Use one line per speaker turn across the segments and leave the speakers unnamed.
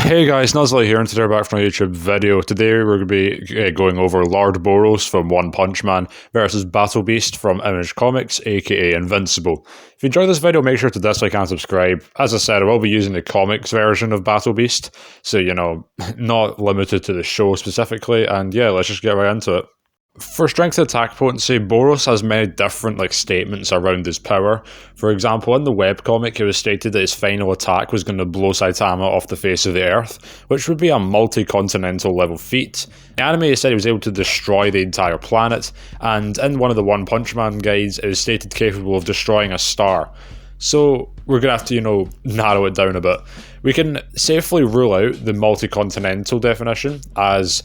Hey guys, Nuzzly here, and today we're back from a YouTube video. Today we're going to be going over Lord Boros from One Punch Man versus Battle Beast from Image Comics, aka Invincible. If you enjoyed this video, make sure to dislike and subscribe. As I said, I will be using the comics version of Battle Beast, so not limited to the show specifically, and yeah, let's just get right into it. For strength attack potency, Boros has many different statements around his power. For example, in the webcomic, it was stated that his final attack was going to blow Saitama off the face of the earth, which would be a multi-continental level feat. In the anime, it said he was able to destroy the entire planet, and in one of the One Punch Man guides, it was stated capable of destroying a star. So we're going to have to, narrow it down a bit. We can safely rule out the multi-continental definition, as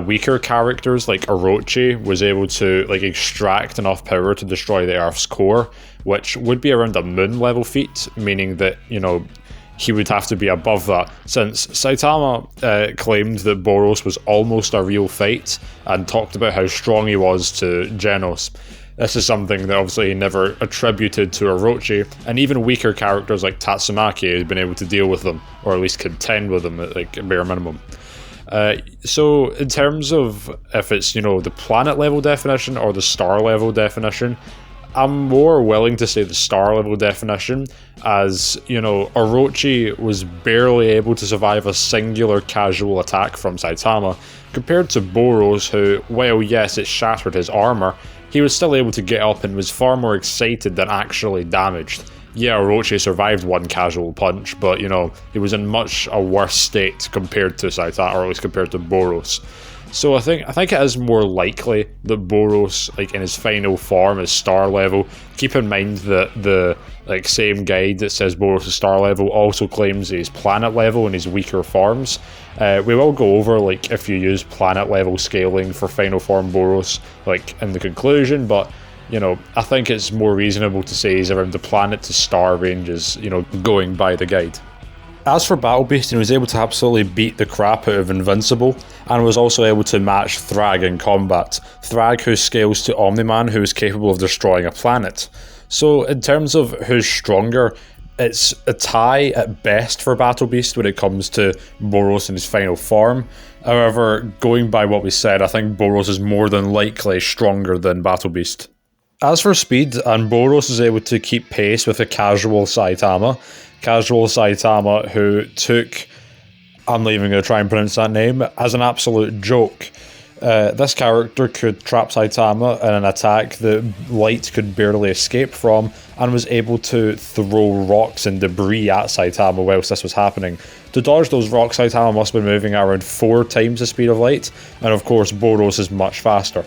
weaker characters like Orochi was able to extract enough power to destroy the Earth's core, which would be around a moon level feat, meaning that, he would have to be above that, since Saitama claimed that Boros was almost a real fight and talked about how strong he was to Genos. This is something that obviously he never attributed to Orochi, and even weaker characters like Tatsumaki has been able to deal with them, or at least contend with them at a bare minimum. So in terms of if it's, the planet level definition or the star level definition, I'm more willing to say the star level definition, as, Orochi was barely able to survive a singular casual attack from Saitama, compared to Boros, who, while yes, it shattered his armor, he was still able to get up and was far more excited than actually damaged. Yeah, Orochi survived one casual punch, but, he was in much a worse state compared to Saitama, or at least compared to Boros. So I think it is more likely that Boros, in his final form, is star level. Keep in mind that the same guide that says Boros is star level also claims he's planet level in his weaker forms. We will go over if you use planet level scaling for final form Boros, in the conclusion, but I think it's more reasonable to say he's around the planet to star ranges, going by the guide. As for Battle Beast, he was able to absolutely beat the crap out of Invincible, and was also able to match Thrag in combat. Thrag, who scales to Omni-Man, who is capable of destroying a planet. So in terms of who's stronger, it's a tie at best for Battle Beast when it comes to Boros in his final form. However, going by what we said, I think Boros is more than likely stronger than Battle Beast. As for speed, and Boros is able to keep pace with a casual Saitama. Casual Saitama, who took, I'm not even going to try and pronounce that name, as an absolute joke. This character could trap Saitama in an attack that light could barely escape from, and was able to throw rocks and debris at Saitama whilst this was happening. To dodge those rocks, Saitama must have been moving around 4 times the speed of light, and of course Boros is much faster.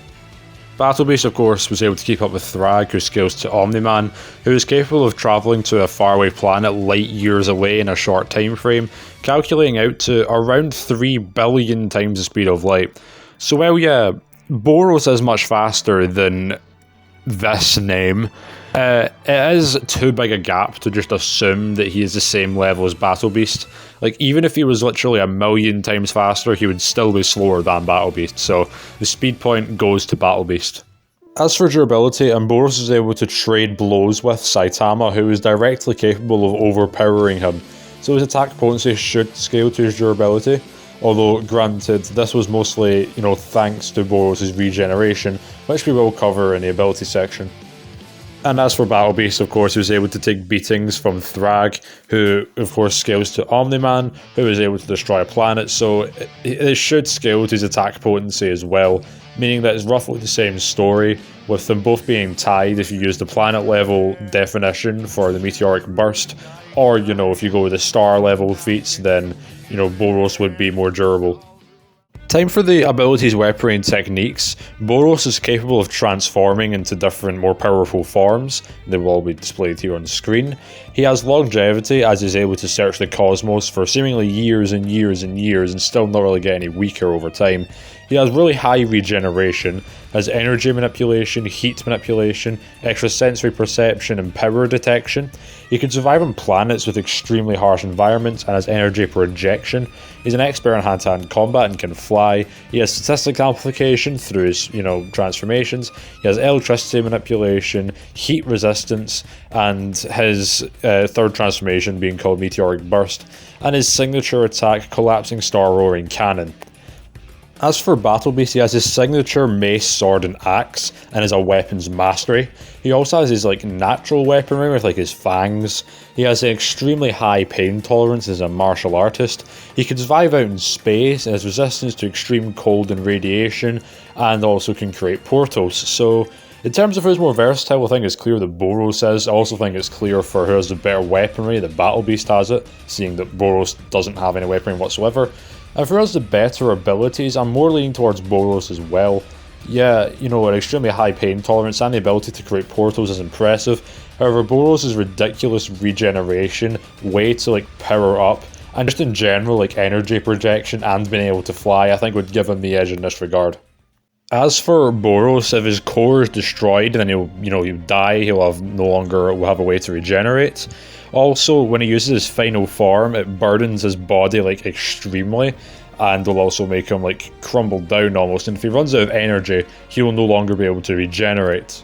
Battle Beast, of course, was able to keep up with Thrag, who scales to Omni-Man, who is capable of travelling to a faraway planet light years away in a short time frame, calculating out to around 3 billion times the speed of light. So while yeah, Boros is much faster than this name, it is too big a gap to just assume that he is the same level as Battle Beast. Even if he was literally 1,000,000 times faster, he would still be slower than Battle Beast, so the speed point goes to Battle Beast. As for durability, Boros is able to trade blows with Saitama, who is directly capable of overpowering him, so his attack potency should scale to his durability. Although, granted, this was mostly, thanks to Boros' regeneration, which we will cover in the ability section. And as for Battle Beast, of course, he was able to take beatings from Thrag, who, of course, scales to Omni-Man, who is able to destroy a planet, so it should scale to his attack potency as well, meaning that it's roughly the same story, with them both being tied if you use the planet level definition for the meteoric burst, or, if you go with the star level feats, then, Boros would be more durable. Time for the abilities, weaponry, and techniques. Boros is capable of transforming into different, more powerful forms. They will all be displayed here on the screen. He has longevity, as he's able to search the cosmos for seemingly years and years and years and still not really get any weaker over time. He has really high regeneration, has energy manipulation, heat manipulation, extrasensory perception, and power detection. He can survive on planets with extremely harsh environments and has energy projection. He's an expert in hand-to-hand combat and can fly. fly. He has statistic amplification through his, transformations. He has electricity manipulation, heat resistance, and his third transformation being called Meteoric Burst, and his signature attack, Collapsing Star Roaring Cannon. As for Battle Beast, he has his signature mace, sword, and axe, and is a weapons mastery. He also has his natural weaponry with his fangs. He has an extremely high pain tolerance as a martial artist. He can survive out in space and has resistance to extreme cold and radiation, and also can create portals. So in terms of who's more versatile, I think it's clear that Boros is. I also think it's clear for who has the better weaponry, that Battle Beast has it, seeing that Boros doesn't have any weaponry whatsoever. And for us, the better abilities, I'm more leaning towards Boros as well. Yeah, an extremely high pain tolerance and the ability to create portals is impressive. However, Boros' ridiculous regeneration, way to power up, and just in general energy projection and being able to fly, I think would give him the edge in this regard. As for Boros, if his core is destroyed, then he'll die. He'll have a way to regenerate. Also, when he uses his final form, it burdens his body extremely, and will also make him crumble down almost. And if he runs out of energy, he will no longer be able to regenerate.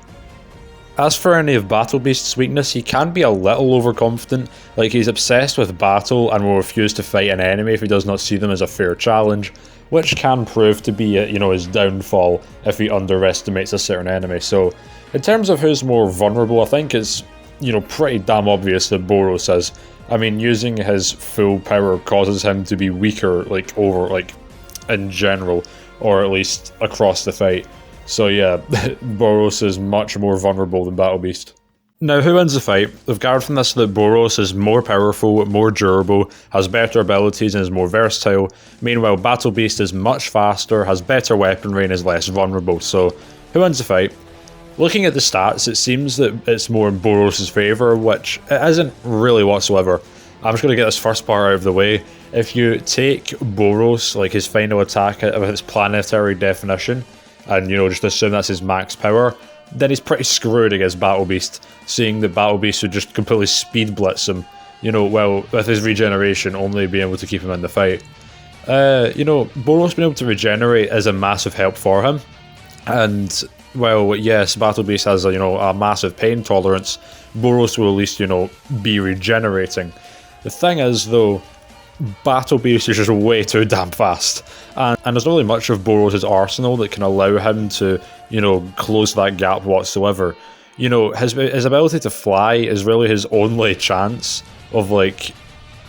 As for any of Battle Beast's weakness, he can be a little overconfident. He's obsessed with battle and will refuse to fight an enemy if he does not see them as a fair challenge, which can prove to be his downfall if he underestimates a certain enemy. So in terms of who's more vulnerable, I think it's pretty damn obvious that Boros is. I mean, using his full power causes him to be weaker in general, or at least across the fight. So yeah, Boros is much more vulnerable than Battle Beast. Now, who wins the fight? We've gathered from this that Boros is more powerful, more durable, has better abilities and is more versatile. Meanwhile, Battle Beast is much faster, has better weaponry and is less vulnerable. So, who wins the fight? Looking at the stats, it seems that it's more in Boros' favour, which it isn't really whatsoever. I'm just going to get this first part out of the way. If you take Boros, his final attack of its planetary definition, and just assume that's his max power, then he's pretty screwed against Battle Beast, seeing that Battle Beast would just completely speed blitz him, with his regeneration only being able to keep him in the fight. Boros being able to regenerate is a massive help for him, and well, yes, Battle Beast has a massive pain tolerance. Boros will at least, be regenerating. The thing is, though, Battle Beast is just way too damn fast. And there's not really much of Boros' arsenal that can allow him to, close that gap whatsoever. His ability to fly is really his only chance of,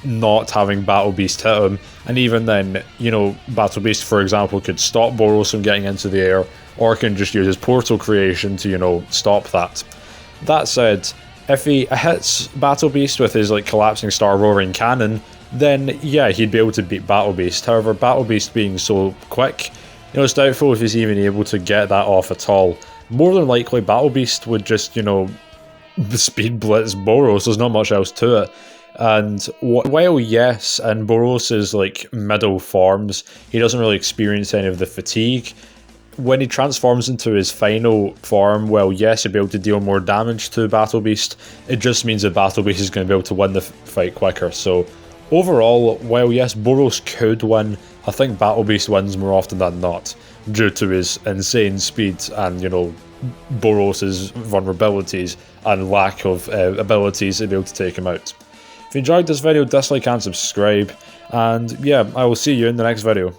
not having Battle Beast hit him. And even then, Battle Beast, for example, could stop Boros from getting into the air, or can just use his portal creation to, stop that. That said, if he hits Battle Beast with his, collapsing star roaring cannon, then yeah, he'd be able to beat Battle Beast. However, Battle Beast being so quick, it's doubtful if he's even able to get that off at all. More than likely, Battle Beast would just, speed blitz Boros. There's not much else to it. And while yes, in Boros' middle forms, he doesn't really experience any of the fatigue. When he transforms into his final form, well, yes, he'll be able to deal more damage to Battle Beast. It just means that Battle Beast is going to be able to win the fight quicker. So overall, while yes, Boros could win, I think Battle Beast wins more often than not, due to his insane speed and, Boros' vulnerabilities and lack of abilities to be able to take him out. If you enjoyed this video, dislike and subscribe, and yeah, I will see you in the next video.